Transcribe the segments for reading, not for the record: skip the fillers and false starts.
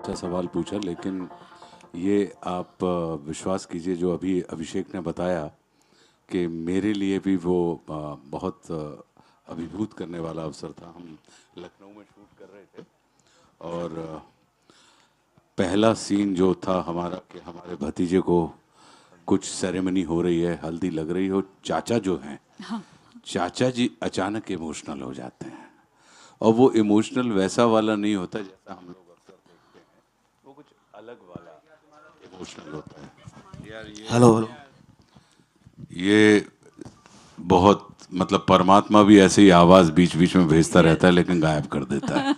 अच्छा सवाल पूछा, लेकिन ये आप विश्वास कीजिए जो अभी अभिषेक ने बताया कि मेरे लिए भी वो बहुत अभिभूत करने वाला अवसर था। हम लखनऊ में शूट कर रहे थे और पहला सीन जो था हमारा कि हमारे भतीजे को कुछ सेरेमनी हो रही है, हल्दी लग रही हो, चाचा जो हैं, चाचा जी अचानक इमोशनल हो जाते हैं। और वो इमोशनल वैसा वाला नहीं होता जैसा हम लोग अक्सर देखते हैं, वो कुछ अलग वाला इमोशनल होता है। यार हेलो हेलो। ये बहुत मतलब परमात्मा भी ऐसे ही आवाज़ बीच बीच में भेजता रहता है लेकिन गायब कर देता है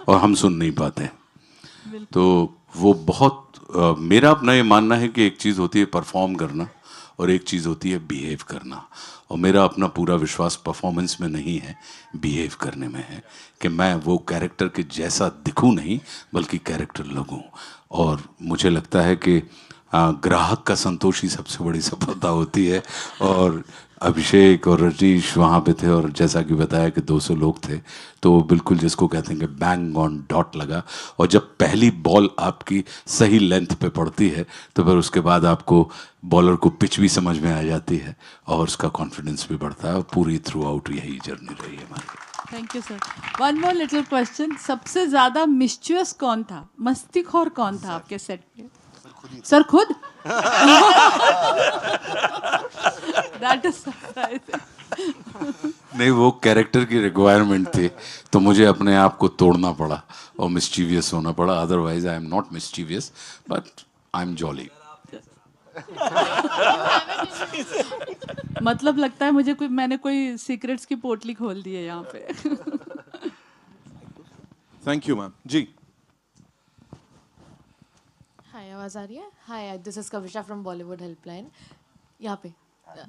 और हम सुन नहीं पाते। तो बिल्कुल। वो बहुत मेरा अपना ये मानना है कि एक चीज़ होती है परफॉर्म करना और एक चीज़ होती है बिहेव करना। और मेरा अपना पूरा विश्वास परफॉर्मेंस में नहीं है, बिहेव करने में है कि मैं वो कैरेक्टर के जैसा दिखूं नहीं बल्कि कैरेक्टर लगूं। और मुझे लगता है कि ग्राहक का संतोष ही सबसे बड़ी सफलता होती है। और अभिषेक और रजनीश वहाँ पे थे और जैसा कि बताया कि 200 लोग थे, तो वो बिल्कुल जिसको कहते हैं कि बैंग ऑन डॉट लगा। और जब पहली बॉल आपकी सही लेंथ पे पड़ती है तो फिर उसके बाद आपको बॉलर को पिच भी समझ में आ जाती है और उसका कॉन्फिडेंस भी बढ़ता है। और पूरी थ्रू आउट यही जर्नी रही है हमारी। Thank you sir. One more little question, सबसे ज्यादा मिस्चुअस कौन था, मस्तीखोर कौन था आपके सेट पे? सर खुद? That is surprising. नहीं, वो कैरेक्टर की रिक्वायरमेंट थी तो मुझे अपने आप को तोड़ना पड़ा और मिस्चीवियस होना पड़ा। Otherwise I am not mischievous but I am jolly. मतलब लगता है मुझे मैंने कोई सीक्रेट्स की पोटली खोल दी है यहाँ पे। Thank you ma'am ji. Hi, आवाज़ आ रही है? Hi, this is Kavisha from Bollywood helpline. यहाँ पे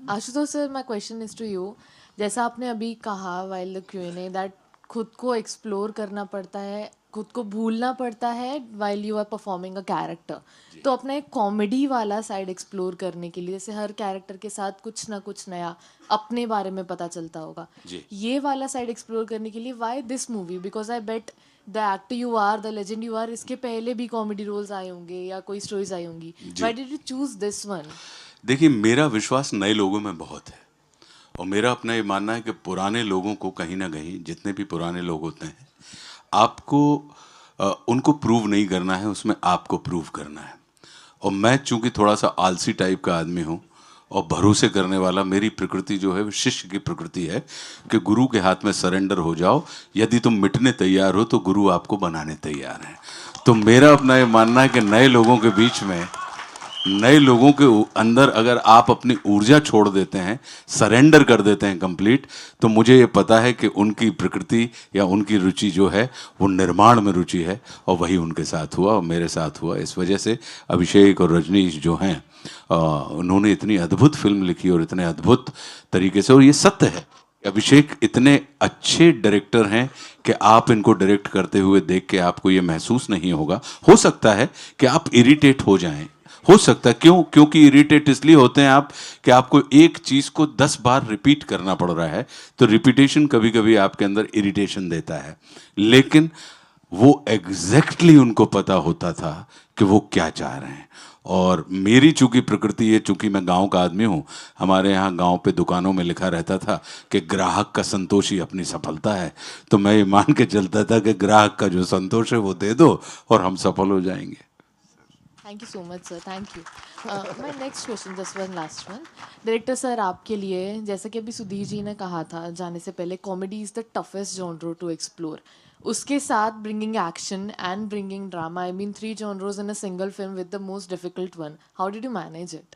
Ashutosh sir, my question is to you. जैसा आपने अभी कहा वाइल द Q&A दैट खुद को एक्सप्लोर करना पड़ता है, खुद को भूलना पड़ता है while you are performing a character. तो अपना एक कॉमेडी वाला साइड एक्सप्लोर करने के लिए, जैसे हर कैरेक्टर के साथ कुछ ना कुछ नया अपने बारे में पता चलता होगा, जी। ये वाला साइड एक्सप्लोर करने के लिए why this movie? Because I bet the actor you are, the legend you are, इसके पहले भी कॉमेडी रोल्स आए होंगे या कोई स्टोरीज आई होंगी। जी why did you choose this one? देखिए, मेरा विश्वास नए लोगों में बहुत है और मेरा अपना ये मानना है कि पुराने लोगों को कहीं ना कहीं, जितने भी पुराने लोग होते हैं, आपको उनको प्रूव नहीं करना है, उसमें आपको प्रूव करना है। और मैं चूंकि थोड़ा सा आलसी टाइप का आदमी हूँ और भरोसे करने वाला, मेरी प्रकृति जो है वो शिष्य की प्रकृति है कि गुरु के हाथ में सरेंडर हो जाओ। यदि तुम मिटने तैयार हो तो गुरु आपको बनाने तैयार हैं। तो मेरा अपना ये मानना है कि नए लोगों के बीच में, नए लोगों के अंदर अगर आप अपनी ऊर्जा छोड़ देते हैं, सरेंडर कर देते हैं कंप्लीट, तो मुझे ये पता है कि उनकी प्रकृति या उनकी रुचि जो है वो निर्माण में रुचि है। और वही उनके साथ हुआ और मेरे साथ हुआ। इस वजह से अभिषेक और रजनीश जो हैं, उन्होंने इतनी अद्भुत फिल्म लिखी और इतने अद्भुत तरीके से। और ये सत्य है, अभिषेक इतने अच्छे डायरेक्टर हैं कि आप इनको डायरेक्ट करते हुए देख के आपको ये महसूस नहीं होगा। हो सकता है कि आप इरिटेट हो जाएं, हो सकता है। क्यों? क्योंकि इरिटेट इसलिए होते हैं आप कि आपको एक चीज को 10 बार रिपीट करना पड़ रहा है। तो रिपीटेशन कभी कभी आपके अंदर इरिटेशन देता है, लेकिन वो एग्जैक्टली उनको पता होता था कि वो क्या चाह रहे हैं। और मेरी चूंकि प्रकृति है, चूंकि मैं गांव का आदमी हूं, हमारे यहाँ गांव पे दुकानों में लिखा रहता था कि ग्राहक का संतोष ही अपनी सफलता है। तो मैं ये मान के चलता था कि ग्राहक का जो संतोष है वो दे दो और हम सफल हो जाएंगे। Thank you so much sir, thank you. My next question, just one last one. Director sir, आपके लिए, जैसे कि अभी सुधीर जी ने कहा था जाने से पहले, comedy is the toughest genre to explore. उसके साथ bringing action and bringing drama, I mean 3 genres in a single film with the most difficult one, how did you manage it?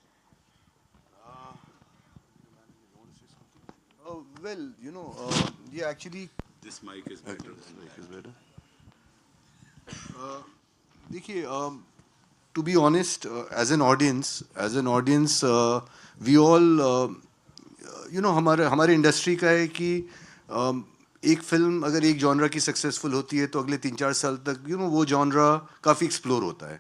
Well, yeah, actually, This mic is better than mic is that. better. देखिए, to be honest, as an audience, we all, हमारे हमारे industry का है कि एक film अगर एक genre की सक्सेसफुल होती है तो अगले 3-4 साल तक वो जॉनरा काफ़ी एक्सप्लोर होता है।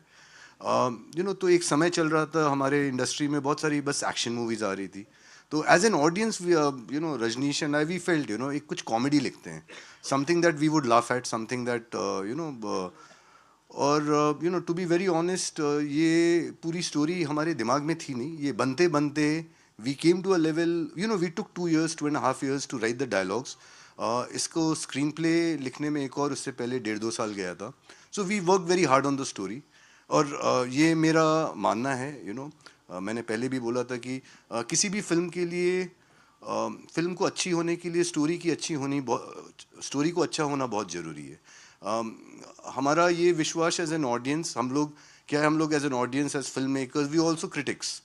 तो एक समय चल रहा था हमारे इंडस्ट्री में, बहुत सारी बस एक्शन मूवीज आ रही थी। तो as an audience, Rajneesh and I, we felt एक कुछ कॉमेडी लिखते हैं, something that we would laugh at, something that और you know to be very honest ये पूरी स्टोरी हमारे दिमाग में थी नहीं, ये बनते बनते we came to a level, you know we took 2 years 2.5 years to write the dialogues. इसको स्क्रीन प्ले लिखने में एक और उससे पहले 1.5-2 साल गया था. So we work very hard on the story. और ये मेरा मानना है, यू नो मैंने पहले भी बोला था कि किसी भी फिल्म के लिए फिल्म को अच्छी होने के लिए स्टोरी की अच्छी होनी, स्टोरी को अच्छा होना बहुत ज़रूरी है. हमारा ये विश्वास एज एन ऑडियंस, हम लोग क्या है, हम लोग as an audience as film makers we also critics.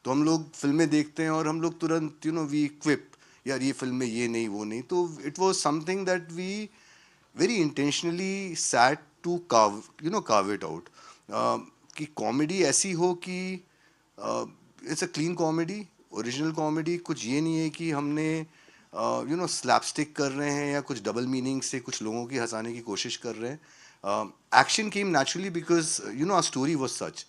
तो हम लोग फिल्में देखते हैं और हम लोग तुरंत यू नो वी क्विप, यार ये फिल्म में ये नहीं वो नहीं. तो it was something that we very intentionally sat to carve it out. कि कॉमेडी ऐसी हो कि it's a clean comedy, original comedy. कुछ ये नहीं है कि हमने यू नो स्लैपस्टिक कर रहे हैं या कुछ डबल मीनिंग से कुछ लोगों की हंसाने की कोशिश कर रहे हैं. Action came naturally because you know our story was such.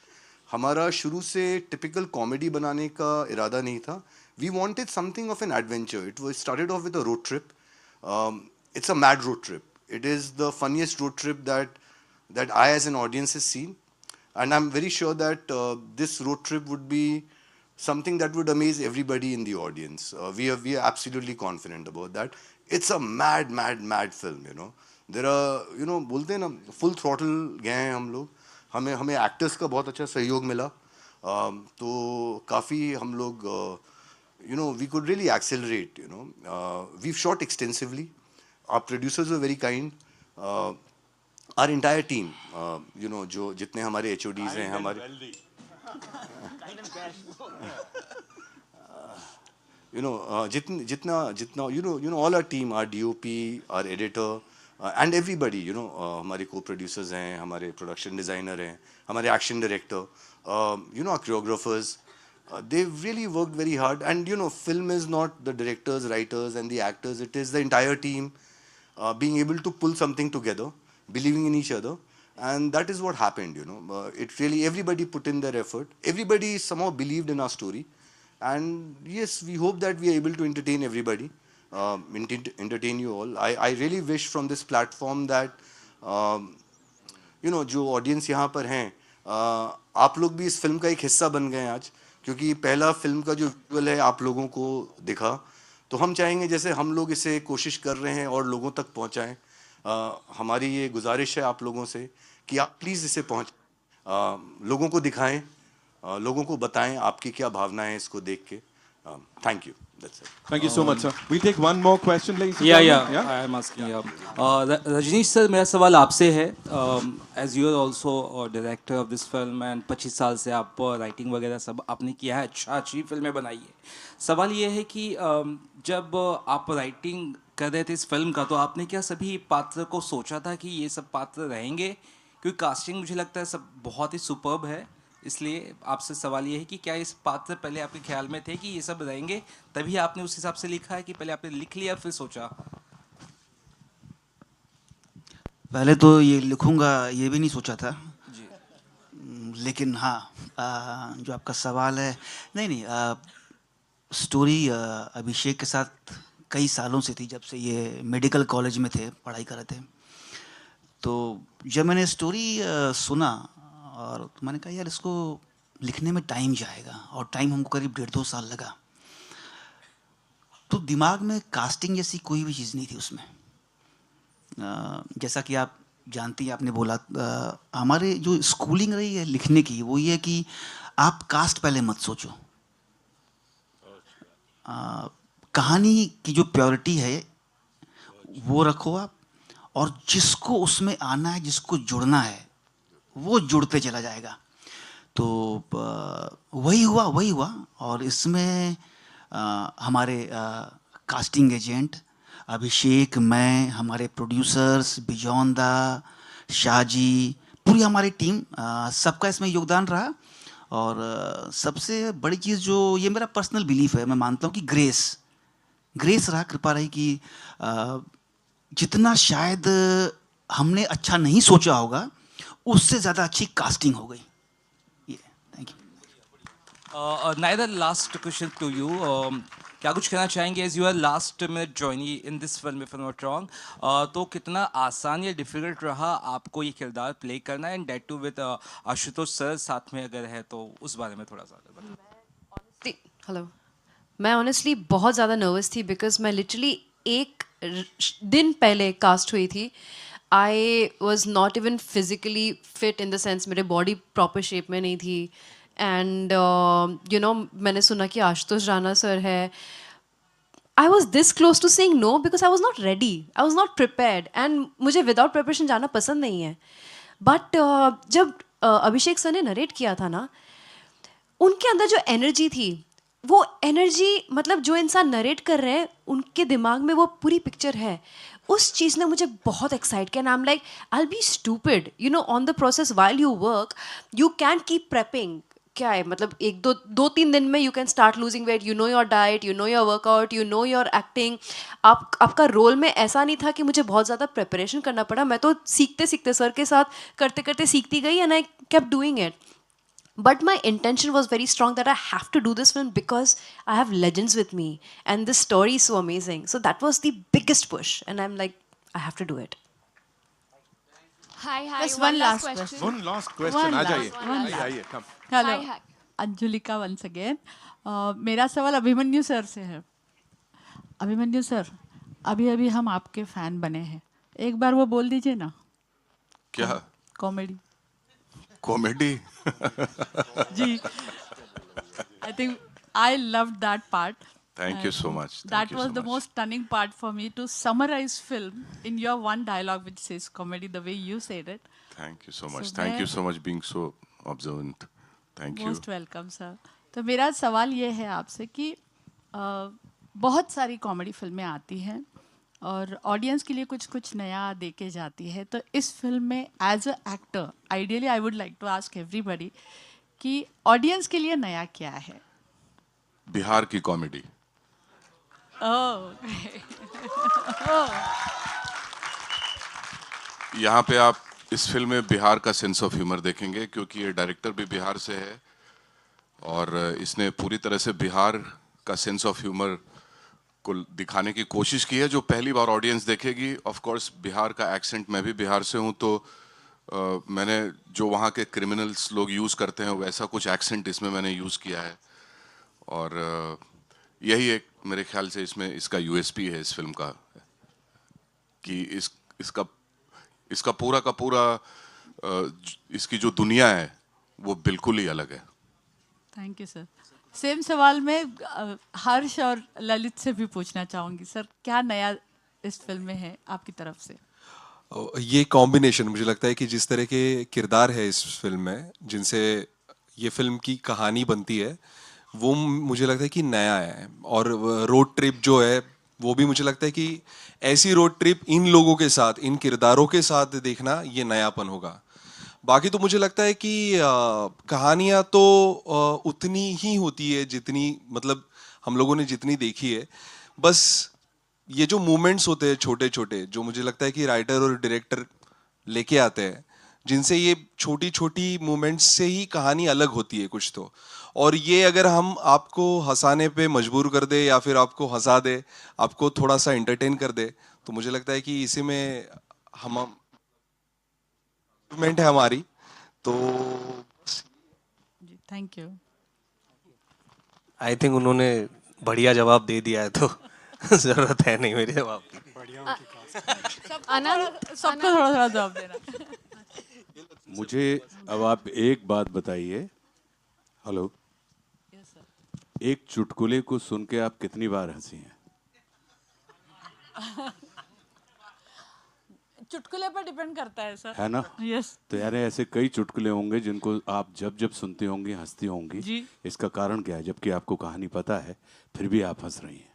हमारा शुरू से टिपिकल कॉमेडी बनाने का इरादा नहीं था. We wanted something of an adventure. It was started off with a road trip. It's a mad road trip. It is the funniest road trip that I as an audience has seen, and I'm very sure that this road trip would be something that would amaze everybody in the audience. We are absolutely confident about that. It's a mad film. You know, there are, you know, बोलते हैं ना full throttle गए हैं हम लोग. हमें actors का बहुत अच्छा सहयोग मिला. तो काफ़ी हम लोग you know we could really accelerate. You know, we've shot extensively. Our producers were very kind. Our entire team, you know, जो जितने हमारे HODs हैं, हमारे you know जितना you know all our team, our DOP, our editor, and everybody, you know, हमारे co-producers हैं, हमारे production designer हैं, हमारे action director, you know, our choreographers. They've really worked very hard. And you know, film is not the directors, writers, and the actors. It is the entire team. Being able to pull something together, believing in each other, and that is what happened. You know, it really everybody put in their effort. Everybody somehow believed in our story, and yes, we hope that we are able to entertain everybody, entertain you all. I really wish from this platform that you know जो audience यहाँ पर हैं, आप लोग भी इस film का एक हिस्सा बन गए आज, क्योंकि पहला फिल्म का जो विजुअल है आप लोगों को दिखा. तो हम चाहेंगे जैसे हम लोग इसे कोशिश कर रहे हैं और लोगों तक पहुंचाएं. हमारी ये गुजारिश है आप लोगों से कि आप प्लीज़ इसे लोगों को दिखाएं, लोगों को बताएं आपकी क्या भावनाएं हैं इसको देख के. Thank you. That's it. Thank you so much, sir. We'll take one more question, ladies and Yeah, gentlemen. I am asking you. Rajneesh sir, मेरा सवाल आपसे है. As you are also a director of this film and 25 साल से आप writing वगैरह सब आपने किया है, अच्छी फिल्में बनाई है. सवाल ये है कि जब आप राइटिंग कर रहे थे इस फिल्म का, तो आपने क्या सभी पात्र को सोचा था कि ये सब पात्र रहेंगे? क्योंकि कास्टिंग मुझे लगता है सब बहुत ही सुपर्ब है. इसलिए आपसे सवाल ये है कि क्या इस पात्र पहले आपके ख्याल में थे कि ये सब रहेंगे, तभी आपने उस हिसाब से लिखा है कि पहले आपने लिख लिया फिर सोचा? पहले तो ये लिखूंगा ये भी नहीं सोचा था जी. लेकिन हाँ, जो आपका सवाल है, नहीं, स्टोरी अभिषेक के साथ कई सालों से थी, जब से ये मेडिकल कॉलेज में थे, पढ़ाई कर रहे थे. तो जब मैंने स्टोरी सुना और तो मैंने कहा यार इसको लिखने में टाइम जाएगा, और टाइम हमको करीब 1.5-2 साल लगा. तो दिमाग में कास्टिंग जैसी कोई भी चीज़ नहीं थी उसमें. जैसा कि आप जानती हैं, आपने बोला, हमारे जो स्कूलिंग रही है लिखने की, वो ये है कि आप कास्ट पहले मत सोचो. कहानी की जो प्योरिटी है वो रखो आप, और जिसको उसमें आना है, जिसको जुड़ना है, वो जुड़ते चला जाएगा. तो वही हुआ. और इसमें हमारे कास्टिंग एजेंट अभिषेक, मैं, हमारे प्रोड्यूसर्स बिजॉन दा, शाहजी, पूरी हमारी टीम, सबका इसमें योगदान रहा. और सबसे बड़ी चीज़ जो ये मेरा पर्सनल बिलीफ है, मैं मानता हूँ कि ग्रेस रहा, कृपा रही कि जितना शायद हमने अच्छा नहीं सोचा होगा, उससे ज़्यादा अच्छी कास्टिंग हो गई. ये thank you. Neither last question to you. क्या कुछ कहना चाहेंगे as your last minute joinee in this film if I am not wrong? तो कितना आसान या डिफिकल्ट रहा आपको ये किरदार प्ले करना, and that too with Ashutosh sir साथ में अगर है तो उस बारे में थोड़ा सा बताएं। हेलो, मैं ऑनेस्टली बहुत ज़्यादा नर्वस थी बिकॉज मैं लिटरली एक दिन पहले कास्ट हुई थी. I was not even physically fit in the sense मेरे बॉडी प्रॉपर शेप में नहीं थी. एंड यू नो मैंने सुना कि आशुतोष राणा सर है. I was this close to saying no because I was not ready. I was not prepared. And मुझे without preparation जाना पसंद नहीं है. But जब अभिषेक सर ने नरेट किया था ना, उनके अंदर जो एनर्जी थी, वो एनर्जी मतलब जो इंसान नरेट कर रहे हैं उनके दिमाग में वो पूरी पिक्चर है. उस चीज़ ने मुझे बहुत एक्साइट किया. I am like I will be stupid you know on the process while you work. You can keep prepping. क्या है मतलब एक दो तीन दिन में you can start losing weight. You know your diet, you know your workout, you know your acting. आपका role में ऐसा नहीं था कि मुझे बहुत ज़्यादा प्रिपरेशन करना पड़ा. मैं तो सीखते सीखते सर के साथ करते करते सीखती गई and I kept doing it. But my intention was very strong that I have to do this film because I have legends with me and this story is so amazing. So that was the biggest push and I'm like, I have to do it. Hi. Just one last question. One last question. आ जाइए, one last. आइए, come. Hello Hi. Anjulika once again. मेरा सवाल Abhimanyu sir से है. Abhimanyu sir, अभी अभी हम आपके फैन बने हैं, एक बार वो बोल दीजिए ना. क्या कॉमेडी कॉमेडी? जी. I think I loved that part. Thank you so much. Thank That you was so the much. most stunning part for me to summarize film in your one dialogue which says comedy the way you said it. Thank you so much. So Thank मैं- you so much being so observant. Thank you. Most welcome sir. तो मेरा सवाल ये है आपसे कि बहुत सारी कॉमेडी फिल्में आती हैं और ऑडियंस के लिए कुछ कुछ नया दे के जाती है. तो इस फिल्म में as a actor ideally I would like to ask everybody कि ऑडियंस के लिए नया क्या है. बिहार की कॉमेडी. यहाँ पे आप इस फिल्म में बिहार का सेंस ऑफ ह्यूमर देखेंगे क्योंकि ये डायरेक्टर भी बिहार से है और इसने पूरी तरह से बिहार का सेंस ऑफ ह्यूमर को दिखाने की कोशिश की है जो पहली बार ऑडियंस देखेगी. ऑफ कोर्स बिहार का एक्सेंट, मैं भी बिहार से हूँ तो मैंने जो वहाँ के क्रिमिनल्स लोग यूज़ करते हैं वैसा कुछ एक्सेंट इसमें मैंने यूज़ किया है और यही एक मेरे ख्याल से इसमें इसका यूएसपी है इस फिल्म का कि इसका पूरा का पूरा इसकी जो दुनिया है वो बिल्कुल ही अलग है. Thank you sir. सेम सवाल मैं हर्ष और ललित से भी पूछना चाहूँगी. सर क्या नया इस फिल्म में है आपकी तरफ से? ये कॉम्बिनेशन मुझे लगता है कि जिस तरह के किरदार है इस फिल्म में जिनसे ये फिल्म की कहानी बनती है वो मुझे लगता है कि नया है. और रोड ट्रिप जो है वो भी मुझे लगता है कि ऐसी रोड ट्रिप इन लोगों के साथ, इन किरदारों के साथ देखना ये नयापन होगा. बाकी तो मुझे लगता है कि कहानियाँ तो उतनी ही होती है जितनी मतलब हम लोगों ने जितनी देखी है. बस ये जो मोमेंट्स होते हैं छोटे छोटे जो मुझे लगता है कि राइटर और डायरेक्टर लेके आते हैं जिनसे ये छोटी छोटी मोमेंट्स से ही कहानी अलग होती है कुछ तो. और ये अगर हम आपको हंसाने पे मजबूर कर दे या फिर आपको हंसा दे, आपको थोड़ा सा एंटरटेन कर दे तो मुझे लगता है कि इसी में हम इम्प्रूवमेंट है हमारी. तो जी थैंक यू. आई थिंक उन्होंने बढ़िया जवाब दे दिया है तो जरूरत है नहीं मेरे जवाब की. सबको थोड़ा थोड़ा जवाब देना. मुझे अब आप एक बात बताइए. हेलो, एक चुटकुले को सुन के आप कितनी बार हंसी हैं? चुटकुले पर डिपेंड करता है सर. है ना? यस. तो यार ऐसे कई चुटकुले होंगे जिनको आप जब जब सुनती होंगी हंसती होंगी. जी. इसका कारण क्या है? जबकि आपको कहानी पता है फिर भी आप हंस रही हैं.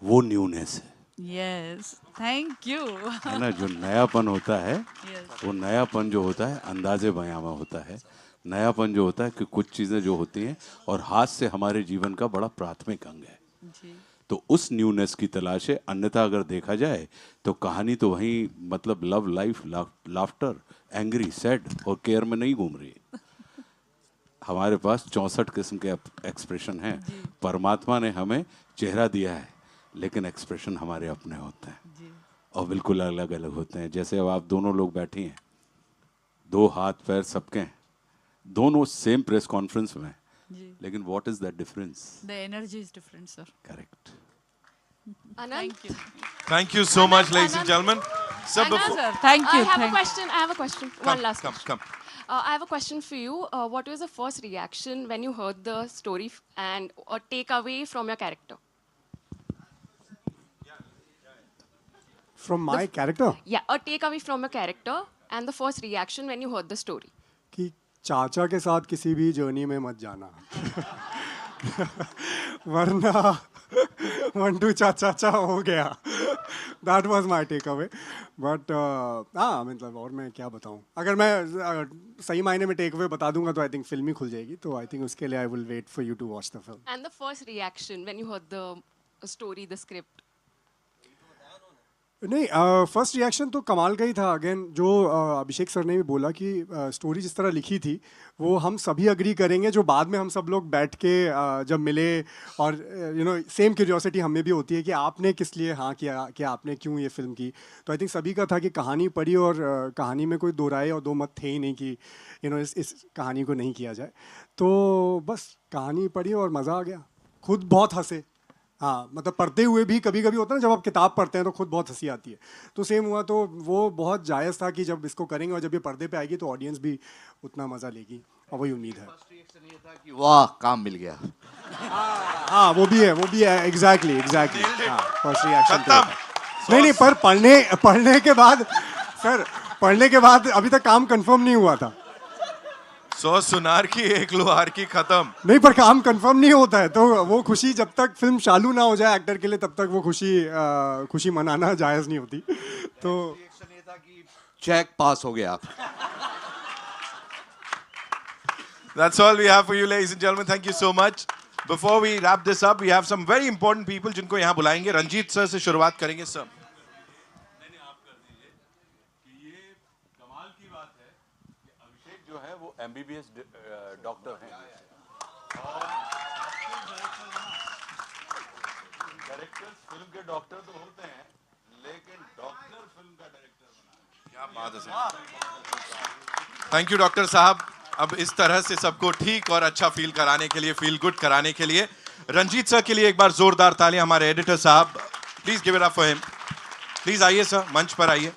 वो न्यूनेस है. Yes thank you. है ना? जो नयापन होता है यस. वो नयापन जो होता है अंदाजे बयां में होता है. नयापन जो होता है कि कुछ चीज़ें जो होती हैं और हाथ से हमारे जीवन का बड़ा प्राथमिक अंग है. जी. तो उस न्यूनेस की तलाश है. अन्यथा अगर देखा जाए तो कहानी तो वहीं मतलब love, life, laughter, angry, sad और केयर में नहीं घूम रही है. हमारे पास 64 किस्म के एक्सप्रेशन हैं। परमात्मा ने हमें चेहरा दिया है, लेकिन एक्सप्रेशन हमारे अपने होते हैं और बिल्कुल अलग अलग होते हैं। जैसे अब आप दोनों लोग बैठी हैं, 2 हाथ पैर सबके हैं, दोनों सेम प्रेस कॉन्फ्रेंस में, लेकिन what is that difference? The energy is different sir. Correct. Anand? Thank you so much, ladies and gentlemen. Sir, Anand, Sir, thank you. I have a thank question. I have a question. One last come, question. I have a question for you. What was the first reaction when you heard the story and a takeaway from your character? From my character Yeah, a takeaway from your character and the first reaction when you heard the story. कि चाचा के साथ किसी भी journey में मत जाना वरना 1-2 चाचा हो गया। That was my takeaway. But हाँ, मतलब और मैं क्या बताऊँ, अगर मैं सही मायने में टेक अवे बता दूंगा तो आई थिंक फिल्म ही खुल जाएगी। तो आई थिंक उसके लिए I will wait for you to watch the film. And the first reaction when you heard the story, the script. नहीं, फर्स्ट रिएक्शन तो कमाल का ही था। अगेन जो अभिषेक सर ने भी बोला कि स्टोरी जिस तरह लिखी थी वो हम सभी अग्री करेंगे। जो बाद में हम सब लोग बैठ के जब मिले और यू नो सेम क्यूरियोसिटी हमें भी होती है कि आपने किस लिए हाँ किया, कि आपने क्यों ये फिल्म की। तो आई थिंक सभी का था कि कहानी पढ़ी और कहानी में कोई दो राय और दो मत थे ही नहीं कि यू नो इस कहानी को नहीं किया जाए। तो बस कहानी पढ़ी और मज़ा आ गया। खुद बहुत हंसे। हाँ, मतलब पढ़ते हुए भी कभी कभी होता है ना, जब आप किताब पढ़ते हैं तो खुद बहुत हंसी आती है। तो सेम हुआ। तो वो बहुत जायज़ था कि जब इसको करेंगे और जब ये पर्दे पे आएगी तो ऑडियंस भी उतना मज़ा लेगी, और वही उम्मीद है। कि वाह, काम मिल गया। हाँ, वो भी है एग्जैक्टली। हाँ, फर्स्ट रिएक्शन नहीं, पर पढ़ने के बाद सर, पढ़ने के बाद अभी तक काम कंफर्म नहीं हुआ था। 100 सुनार की 1 लोहार की खत्म। नहीं, पर काम कंफर्म नहीं होता है। तो वो खुशी जब तक फिल्म चालू ना हो जाए एक्टर के लिए, तब तक वो खुशी मनाना जायज़ नहीं होती। तो चेक पास हो गया। That's all we have for you, ladies and gentlemen. Thank you so much. Before we wrap this up, we have some very important people जिनको यहाँ बुलाएंगे। रंजीत सर से शुरुआत करेंगे। सर, जो है वो MBBS डॉक्टर हैं और डायरेक्टर्स फिल्म के डॉक्टर तो होते हैं, लेकिन डॉक्टर फिल्म का डायरेक्टर बना। क्या बात है सर। थैंक यू डॉक्टर साहब। अब इस तरह से सबको ठीक और अच्छा फील कराने के लिए, फील गुड कराने के लिए रंजीत सर के लिए एक बार जोरदार तालियां। हमारे एडिटर साहब, please give it up for him. Please आइए सर, मंच पर आइए।